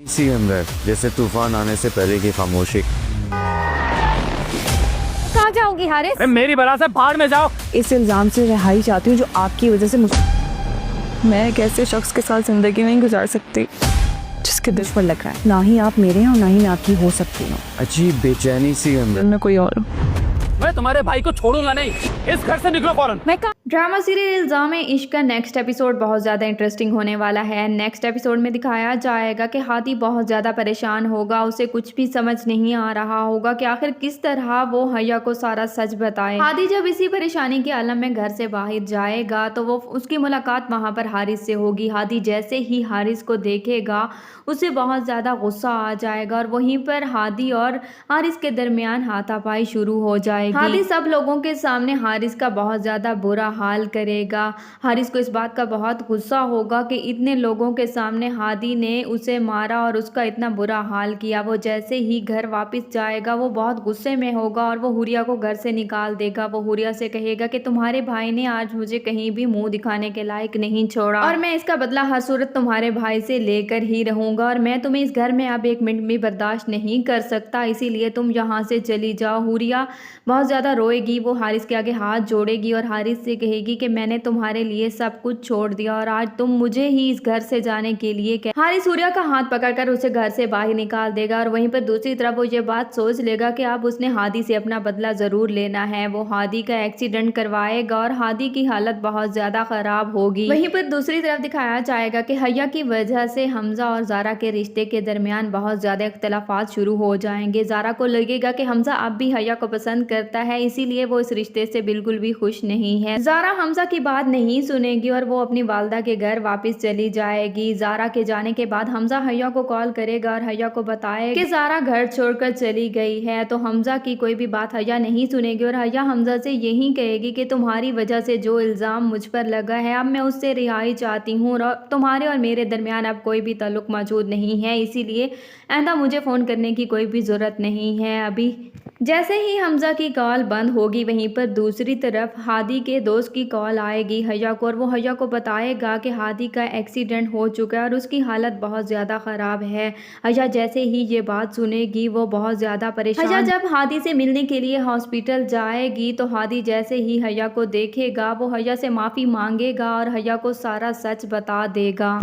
इसी अंदर जैसे तूफान आने से पहले की खामोशी। कहाँ जाओगी हारिस? मेरी बला से भाड़ में जाओ। इस इल्ज़ाम से रिहाई चाहती हूँ जो आपकी वजह से मैं एक ऐसे शख्स के साथ ज़िंदगी नहीं गुजार सकती जिसके दिल पर लग रहा है। ना ही आप मेरे हैं और ना ही मैं आपकी हो सकती हूँ। अजीब बेचैनी सी अंदर। मैं कोई और हूँ। मैं तुम्हारे भाई को छोड़ूंगा नहीं। इस घर से निकलो फौरन। ड्रामा सीरियल इल्ज़ाम इश्क का नेक्स्ट एपिसोड बहुत ज़्यादा इंटरेस्टिंग होने वाला है। नेक्स्ट एपिसोड में दिखाया जाएगा कि हादी बहुत ज़्यादा परेशान होगा, उसे कुछ भी समझ नहीं आ रहा होगा कि आखिर किस तरह वो हैया को सारा सच बताए। हादी जब इसी परेशानी के आलम में घर से बाहर जाएगा तो वो उसकी मुलाकात वहाँ पर हारिस से होगी। हादी जैसे ही हारिस को देखेगा उसे बहुत ज़्यादा गुस्सा आ जाएगा और वहीं पर हादी और हारिस के दरमियान हाथापाई शुरू हो जाएगी। हादी सब लोगों के सामने हारिस का बहुत ज़्यादा बुरा हाल करेगा। हारिस को इस बात का बहुत गुस्सा होगा कि इतने लोगों के सामने हादी ने उसे मारा और उसका इतना बुरा हाल किया। वो जैसे ही घर वापस जाएगा वो बहुत गुस्से में होगा और वो हुरिया को घर से निकाल देगा। वो हुरिया से कहेगा कि तुम्हारे भाई ने आज मुझे कहीं भी मुंह दिखाने के लायक नहीं छोड़ा और मैं इसका बदला हर सूरत तुम्हारे भाई से लेकर ही रहूंगा और मैं तुम्हें इस घर में अब एक मिनट भी बर्दाश्त नहीं कर सकता, इसीलिए तुम यहाँ से चली जाओ। हुरिया बहुत ज़्यादा रोएगी, वो हारिस के आगे हाथ जोड़ेगी और हारिस से कहेगी कि मैंने तुम्हारे लिए सब कुछ छोड़ दिया और आज तुम मुझे ही इस घर से जाने के लिए कह। हारिस हुरिया का हाथ पकड़कर उसे घर से बाहर निकाल देगा और वहीं पर दूसरी तरफ वो ये बात सोच लेगा कि अब उसने हादी से अपना बदला ज़रूर लेना है। वो हादी का एक्सीडेंट करवाएगा और हादी की हालत बहुत ज़्यादा ख़राब होगी। वहीं पर दूसरी तरफ दिखाया जाएगा कि हैया की वजह से हमजा और ज़ारा के रिश्ते के दरमियान बहुत ज़्यादा इख्तलाफात शुरू हो जाएंगे। ज़ारा को लगेगा कि हमजा अब भी हैया को पसंद करता है, इसीलिए वो इस रिश्ते से बिल्कुल भी खुश नहीं है। ज़ारा हमजा की बात नहीं सुनेगी और वो अपनी वालदा के घर वापस चली जाएगी। ज़ारा के जाने के बाद हमजा हैया को कॉल करेगा और हैया को बताए कि ज़ारा घर छोड़कर चली गई है। तो हमजा की कोई भी बात हैया नहीं सुनेगी और हैया हमजा से यही कहेगी कि तुम्हारी वजह से जो इल्ज़ाम मुझ पर लगा है अब मैं उससे रिहाई चाहती हूँ और तुम्हारे और मेरे दरमियान अब कोई भी ताल्लुक मौजूद नहीं है, इसीलिए आइंदा मुझे फ़ोन करने की कोई भी ज़रूरत नहीं है। अभी जैसे ही हमजा की कॉल बंद होगी वहीं पर दूसरी तरफ हादी के दोस्त की कॉल आएगी हैया को और वो हैया को बताएगा कि हादी का एक्सीडेंट हो चुका है और उसकी हालत बहुत ज़्यादा ख़राब है। हैया जैसे ही ये बात सुनेगी वो बहुत ज़्यादा परेशान। हैया जब हादी से मिलने के लिए हॉस्पिटल जाएगी तो हादी जैसे ही हैया को देखेगा वो हैया से माफ़ी मांगेगा और हैया को सारा सच बता देगा।